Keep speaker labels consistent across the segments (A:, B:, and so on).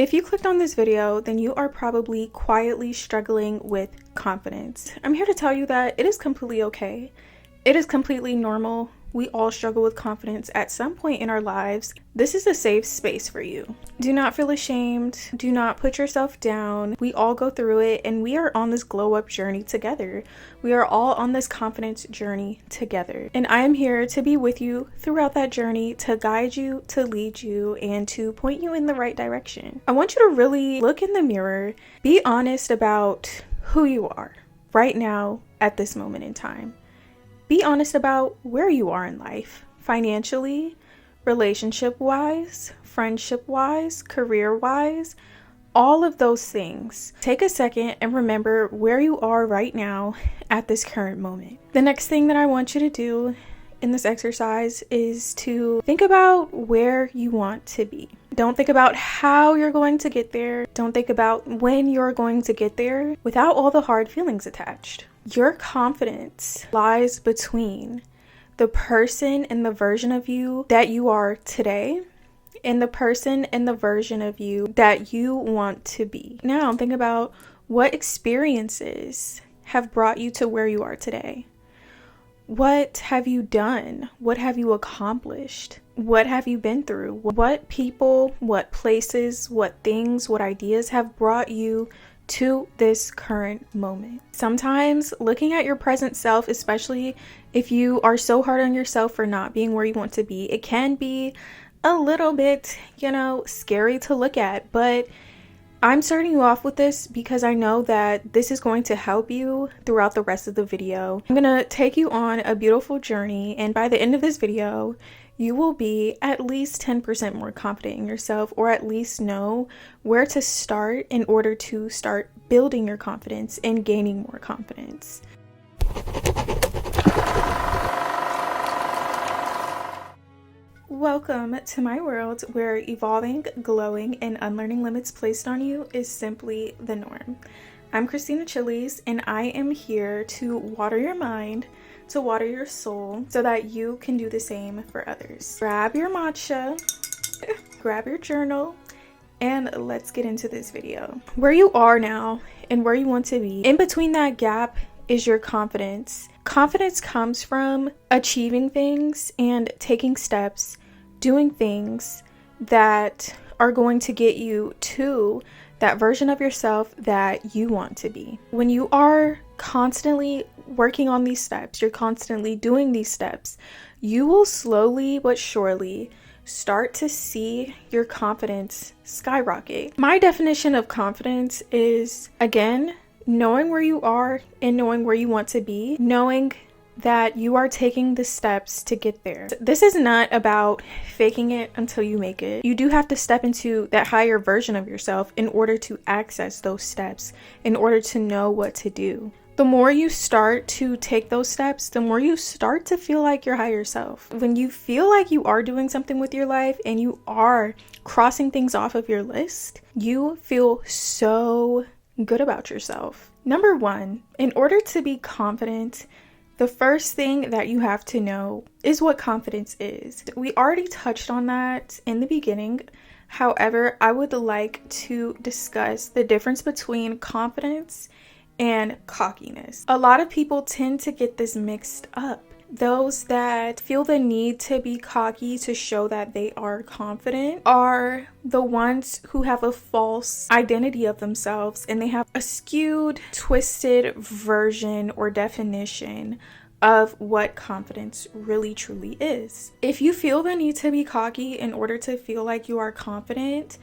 A: If you clicked on this video, then you are probably quietly struggling with confidence. I'm here to tell you that it is completely okay. It is completely normal. We all struggle with confidence at some point in our lives. This is a safe space for you. Do not feel ashamed. Do not put yourself down. We all go through it, and we are on this glow up journey together. We are all on this confidence journey together. And I am here to be with you throughout that journey, to guide you, to lead you, and to point you in the right direction. I want you to really look in the mirror, be honest about who you are right now at this moment in time. Be honest about where you are in life, financially, relationship-wise, friendship-wise, career-wise, all of those things. Take a second and remember where you are right now at this current moment. The next thing that I want you to do in this exercise is to think about where you want to be. Don't think about how you're going to get there. Don't think about when you're going to get there without all the hard feelings attached. Your confidence lies between the person and the version of you that you are today and the person and the version of you that you want to be. Now, think about what experiences have brought you to where you are today. What have you done? What have you accomplished? What have you been through? What people, what places, what things, what ideas have brought you to this current moment? Sometimes looking at your present self, especially if you are so hard on yourself for not being where you want to be, it can be a little bit, scary to look at. But I'm starting you off with this because I know that this is going to help you throughout the rest of the video. I'm going to take you on a beautiful journey, and by the end of this video, you will be at least 10% more confident in yourself, or at least know where to start in order to start building your confidence and gaining more confidence. Welcome to my world where evolving, glowing, and unlearning limits placed on you is simply the norm. I'm Christina Chiles, and I am here to water your mind, to water your soul, so that you can do the same for others. Grab your matcha, grab your journal, and let's get into this video. Where you are now and where you want to be, in between that gap is your confidence. Confidence comes from achieving things and taking steps, doing things that are going to get you to that version of yourself that you want to be. When you are constantly working on these steps, you're constantly doing these steps, you will slowly but surely start to see your confidence skyrocket. My definition of confidence is, again, knowing where you are and knowing where you want to be, knowing that you are taking the steps to get there. This is not about faking it until you make it. You do have to step into that higher version of yourself in order to access those steps, in order to know what to do. The more you start to take those steps, the more you start to feel like your higher self. When you feel like you are doing something with your life and you are crossing things off of your list, you feel so good about yourself. Number one, in order to be confident, the first thing that you have to know is what confidence is. We already touched on that in the beginning. However, I would like to discuss the difference between confidence and cockiness. A lot of people tend to get this mixed up. Those that feel the need to be cocky to show that they are confident are the ones who have a false identity of themselves, and they have a skewed, twisted version or definition of what confidence really truly is. If you feel the need to be cocky in order to feel like you are confident,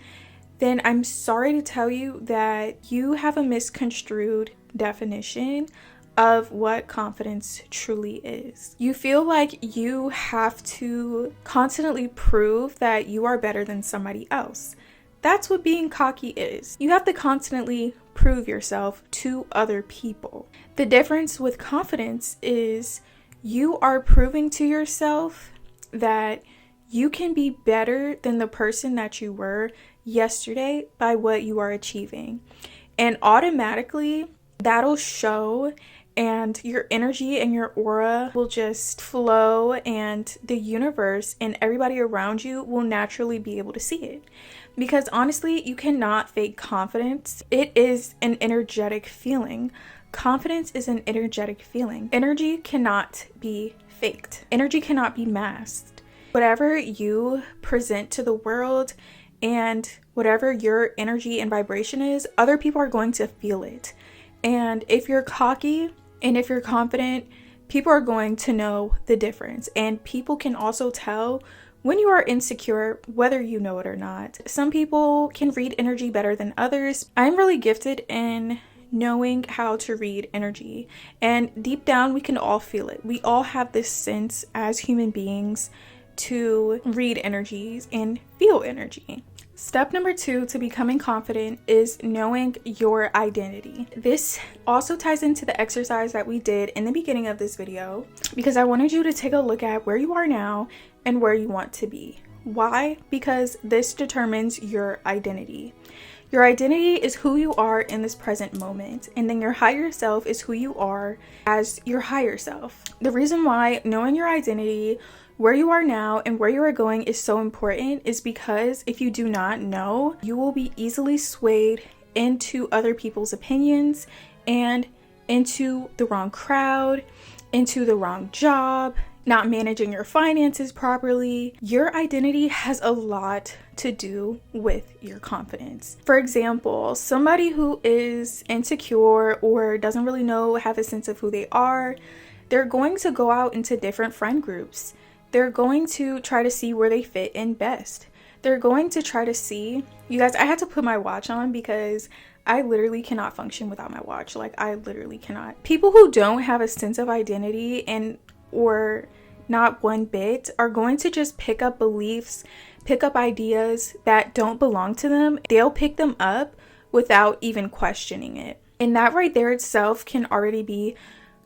A: then I'm sorry to tell you that you have a misconstrued definition of what confidence truly is. You feel like you have to constantly prove that you are better than somebody else. That's what being cocky is. You have to constantly prove yourself to other people. The difference with confidence is you are proving to yourself that you can be better than the person that you were yesterday by what you are achieving. And automatically, that'll show and your energy and your aura will just flow, and the universe and everybody around you will naturally be able to see it. Because honestly, you cannot fake confidence. It is an energetic feeling. Confidence is an energetic feeling. Energy cannot be faked. Energy cannot be masked. Whatever you present to the world and whatever your energy and vibration is, other people are going to feel it. And if you're cocky and if you're confident, people are going to know the difference. And people can also tell when you are insecure, whether you know it or not. Some people can read energy better than others. I'm really gifted in knowing how to read energy. And deep down, we can all feel it. We all have this sense as human beings to read energies and feel energy. Step number 2 to becoming confident is knowing your identity. This also ties into the exercise that we did in the beginning of this video, because I wanted you to take a look at where you are now and where you want to be. Why? Because this determines your identity. Your identity is who you are in this present moment, and then your higher self is who you are as your higher self. The reason why knowing your identity, where you are now and where you are going is so important is because if you do not know, you will be easily swayed into other people's opinions and into the wrong crowd, into the wrong job, not managing your finances properly. Your identity has a lot to do with your confidence. For example, somebody who is insecure or doesn't really have a sense of who they are, they're going to go out into different friend groups. They're going to try to see where they fit in best. They're going to try to see, you guys, I had to put my watch on because I literally cannot function without my watch. Like, I literally cannot. People who don't have a sense of identity or not one bit are going to just pick up beliefs, pick up ideas that don't belong to them. They'll pick them up without even questioning it. And that right there itself can already be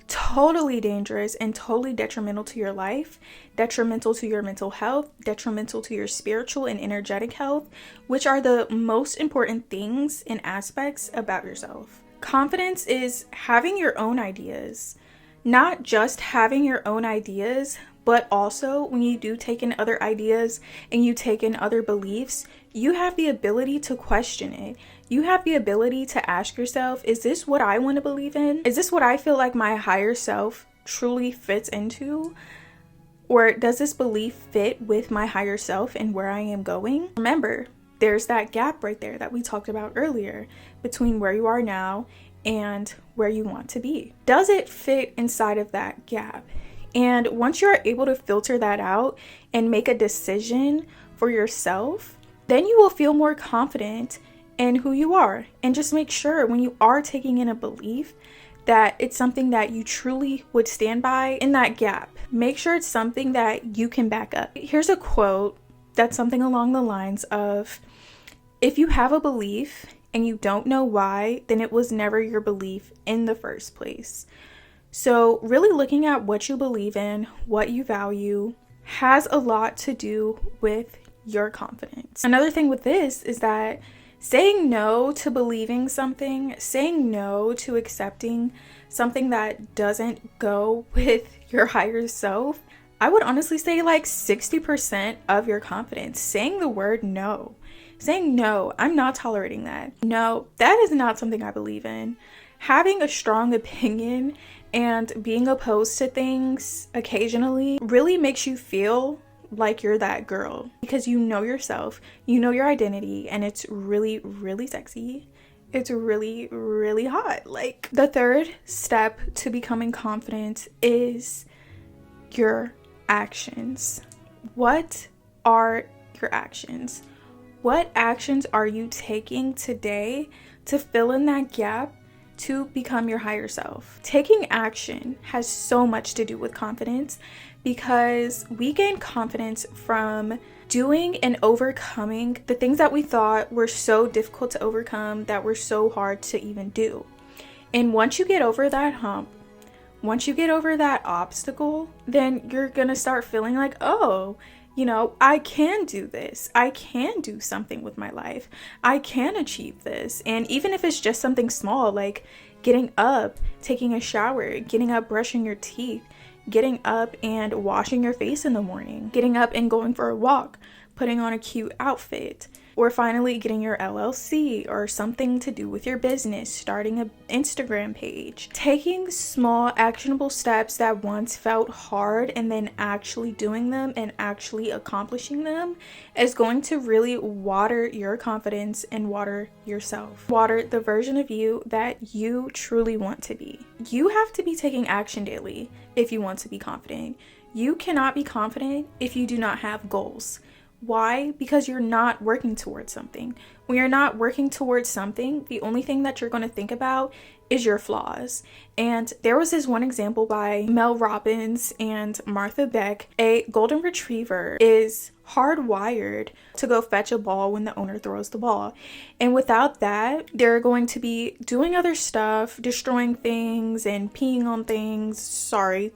A: totally dangerous and totally detrimental to your life, detrimental to your mental health, detrimental to your spiritual and energetic health, which are the most important things and aspects about yourself. Confidence is having your own ideas, not just having your own ideas, but also when you do take in other ideas and you take in other beliefs, you have the ability to question it. You have the ability to ask yourself, is this what I want to believe in? Is this what I feel like my higher self truly fits into? Or does this belief fit with my higher self and where I am going? Remember, there's that gap right there that we talked about earlier between where you are now and where you want to be. Does it fit inside of that gap? And once you're able to filter that out and make a decision for yourself, then you will feel more confident in who you are. And just make sure when you are taking in a belief that it's something that you truly would stand by in that gap. Make sure it's something that you can back up. Here's a quote that's something along the lines of, if you have a belief and you don't know why, then it was never your belief in the first place. So really looking at what you believe in, what you value, has a lot to do with your confidence. Another thing with this is that saying no to believing something, saying no to accepting something that doesn't go with your higher self, I would honestly say like 60% of your confidence. Saying the word no. Saying no, I'm not tolerating that. No, that is not something I believe in. Having a strong opinion and being opposed to things occasionally really makes you feel like you're that girl, because you know yourself, you know your identity, and it's really, really sexy. It's really, really hot. Like, the third step to becoming confident is your actions. What are your actions? What actions are you taking today to fill in that gap to become your higher self? Taking action has so much to do with confidence, because we gain confidence from doing and overcoming the things that we thought were so difficult to overcome, that were so hard to even do. And once you get over that hump, once you get over that obstacle, then you're gonna start feeling like, oh, You know, I can do this. I can do something with my life. I can achieve this. And even if it's just something small, like getting up, taking a shower, getting up, brushing your teeth, getting up and washing your face in the morning, getting up and going for a walk, putting on a cute outfit, or finally getting your LLC or something to do with your business, starting an Instagram page. Taking small actionable steps that once felt hard and then actually doing them and actually accomplishing them is going to really water your confidence and water yourself. Water the version of you that you truly want to be. You have to be taking action daily if you want to be confident. You cannot be confident if you do not have goals. Why? Because you're not working towards something. When you're not working towards something, the only thing that you're going to think about is your flaws. And there was this one example by Mel Robbins and Martha Beck. A golden retriever is hardwired to go fetch a ball when the owner throws the ball. And without that, they're going to be doing other stuff, destroying things and peeing on things. Sorry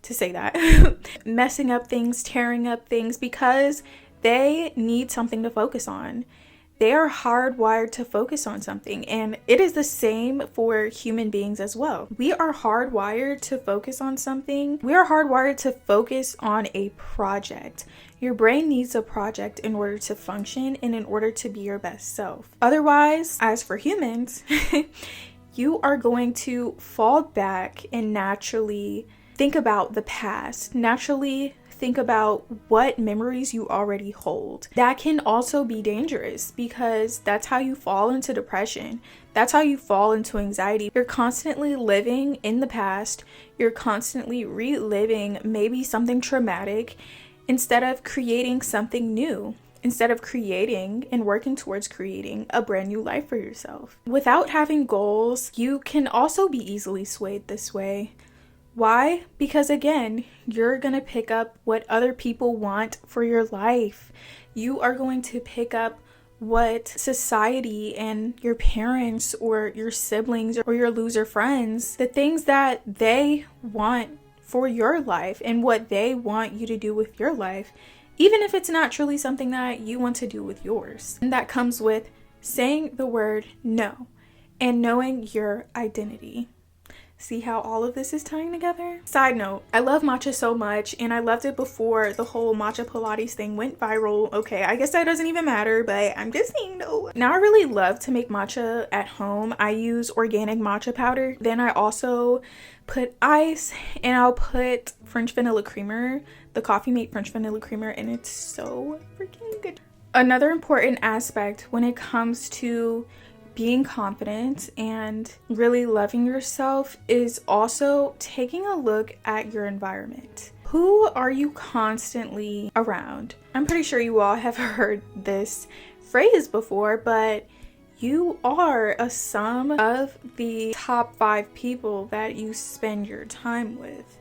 A: to say that. Messing up things, tearing up things, because they need something to focus on. They are hardwired to focus on something, and it is the same for human beings as well. We are hardwired to focus on something. We are hardwired to focus on a project. Your brain needs a project in order to function and in order to be your best self. Otherwise, as for humans, you are going to fall back and naturally think about the past, naturally think about what memories you already hold. That can also be dangerous because that's how you fall into depression. That's how you fall into anxiety. You're constantly living in the past. You're constantly reliving maybe something traumatic instead of creating something new. Instead of creating and working towards creating a brand new life for yourself. Without having goals, you can also be easily swayed this way. Why? Because again, you're going to pick up what other people want for your life. You are going to pick up what society and your parents or your siblings or your loser friends, the things that they want for your life and what they want you to do with your life, even if it's not truly something that you want to do with yours. And that comes with saying the word no and knowing your identity. See how all of this is tying together? Side note, I love matcha so much, and I loved it before the whole matcha Pilates thing went viral. Okay, I guess that doesn't even matter, but I'm just saying though. Now I really love to make matcha at home. I use organic matcha powder. Then I also put ice, and I'll put French vanilla creamer, the Coffee Mate French vanilla creamer, and it's so freaking good. Another important aspect when it comes to being confident and really loving yourself is also taking a look at your environment. Who are you constantly around? I'm pretty sure you all have heard this phrase before, but you are a sum of the top 5 people that you spend your time with.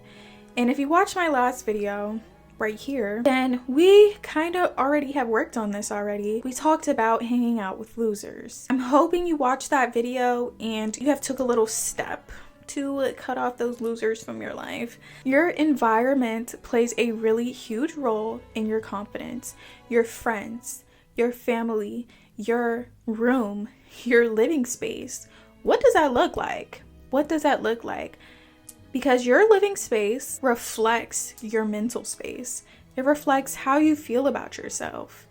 A: And if you watch my last video right here, then we kind of already have worked on this already. We talked about hanging out with losers. I'm hoping you watched that video and you have took a little step to cut off those losers from your life. Your environment plays a really huge role in your confidence. Your friends, your family, your room, your living space. What does that look like? What does that look like? Because your living space reflects your mental space. It reflects how you feel about yourself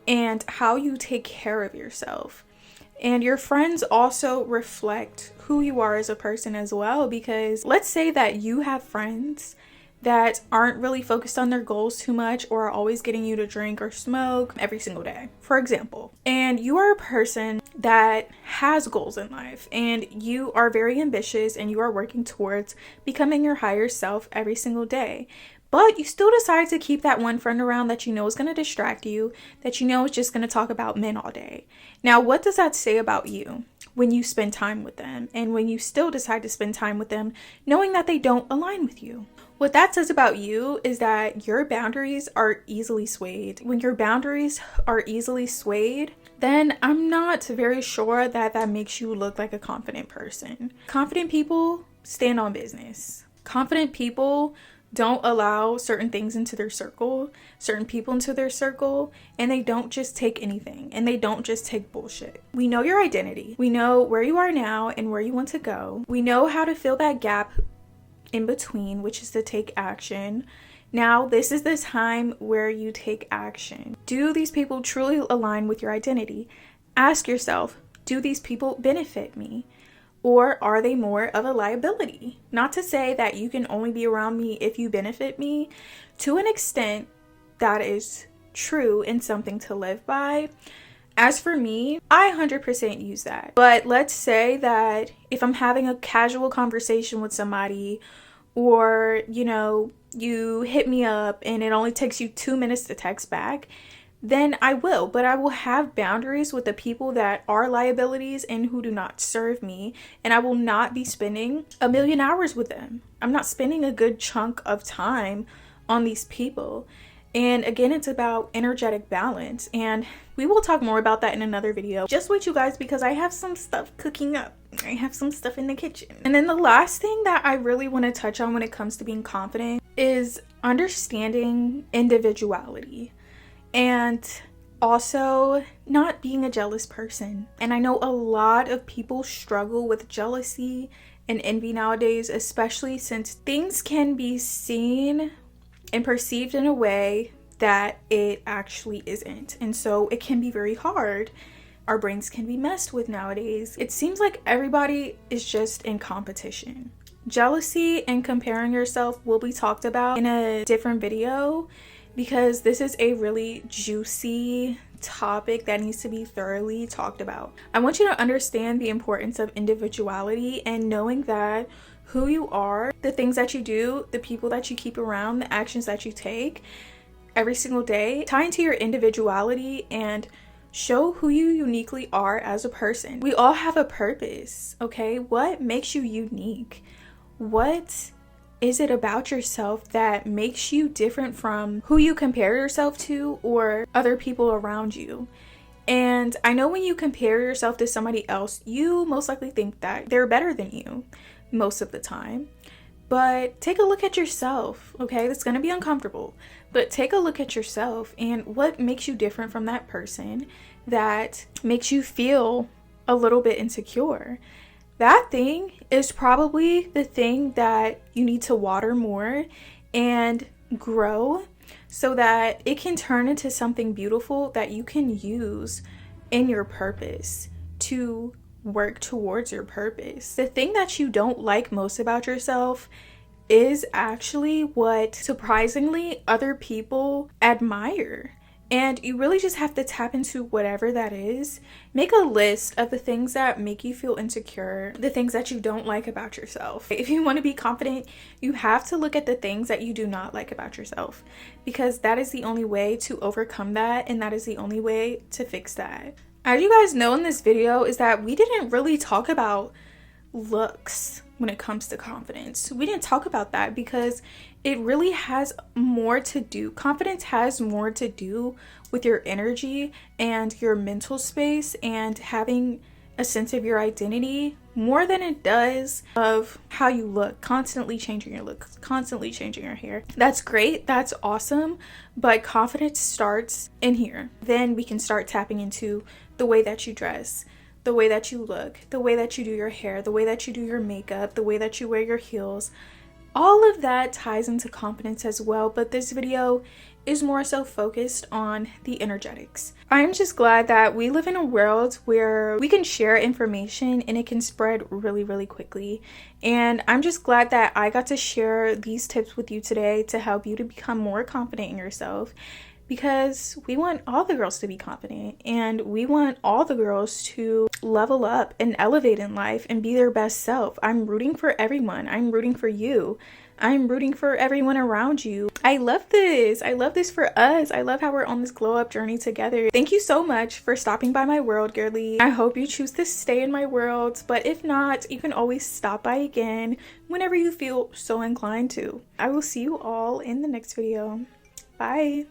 A: and how you take care of yourself. And your friends also reflect who you are as a person as well, because let's say that you have friends that aren't really focused on their goals too much or are always getting you to drink or smoke every single day, for example. And you are a person that has goals in life and you are very ambitious and you are working towards becoming your higher self every single day. But you still decide to keep that one friend around that you know is going to distract you, that you know is just going to talk about men all day. Now, what does that say about you when you spend time with them and when you still decide to spend time with them knowing that they don't align with you? What that says about you is that your boundaries are easily swayed. When your boundaries are easily swayed, then I'm not very sure that that makes you look like a confident person. Confident people stand on business. Confident people don't allow certain things into their circle, certain people into their circle, and they don't just take anything, and they don't just take bullshit. We know your identity. We know where you are now and where you want to go. We know how to fill that gap in between, which is to take action. Now, this is the time where you take action. Do these people truly align with your identity? Ask yourself, do these people benefit me? Or are they more of a liability? Not to say that you can only be around me if you benefit me. To an extent, that is true and something to live by. As for me, I 100% use that. But let's say that if I'm having a casual conversation with somebody, or, you hit me up and it only takes you 2 minutes to text back, then I will. But I will have boundaries with the people that are liabilities and who do not serve me. And I will not be spending a million hours with them. I'm not spending a good chunk of time on these people. And again, it's about energetic balance. And we will talk more about that in another video. Just wait, you guys, because I have some stuff cooking up. I have some stuff in the kitchen. And then the last thing that I really want to touch on when it comes to being confident is understanding individuality. And also not being a jealous person. And I know a lot of people struggle with jealousy and envy nowadays, especially since things can be seen and perceived in a way that it actually isn't. And so it can be very hard. Our brains can be messed with nowadays. It seems like everybody is just in competition. Jealousy and comparing yourself will be talked about in a different video, because this is a really juicy topic that needs to be thoroughly talked about. I want you to understand the importance of individuality and knowing that who you are, the things that you do, the people that you keep around, the actions that you take every single day, tie into your individuality and show who you uniquely are as a person. We all have a purpose, okay? What makes you unique? What is it about yourself that makes you different from who you compare yourself to or other people around you? And I know when you compare yourself to somebody else, you most likely think that they're better than you most of the time. But take a look at yourself, okay? That's going to be uncomfortable. But take a look at yourself and what makes you different from that person that makes you feel a little bit insecure. That thing is probably the thing that you need to water more and grow so that it can turn into something beautiful that you can use in your purpose to work towards your purpose. The thing that you don't like most about yourself is actually what surprisingly other people admire. And you really just have to tap into whatever that is. Make a list of the things that make you feel insecure, the things that you don't like about yourself. If you want to be confident, you have to look at the things that you do not like about yourself, because that is the only way to overcome that, and that is the only way to fix that. As you guys know in this video is that we didn't really talk about looks when it comes to confidence. We didn't talk about that because it really has more to do. Confidence has more to do with your energy and your mental space and having a sense of your identity more than it does of how you look. Constantly changing your look, constantly changing your hair. That's great, that's awesome, but confidence starts in here. Then we can start tapping into the way that you dress, the way that you look, the way that you do your hair, the way that you do your makeup, the way that you wear your heels. All of that ties into confidence as well, but this video is more so focused on the energetics. I'm just glad that we live in a world where we can share information and it can spread really, really quickly. And I'm just glad that I got to share these tips with you today to help you to become more confident in yourself, because we want all the girls to be confident and we want all the girls to level up and elevate in life and be their best self. I'm rooting for everyone. I'm rooting for you. I'm rooting for everyone around you. I love this. I love this for us. I love how we're on this glow up journey together. Thank you so much for stopping by my world, girly. I hope you choose to stay in my world, but if not, you can always stop by again whenever you feel so inclined to. I will see you all in the next video. Bye.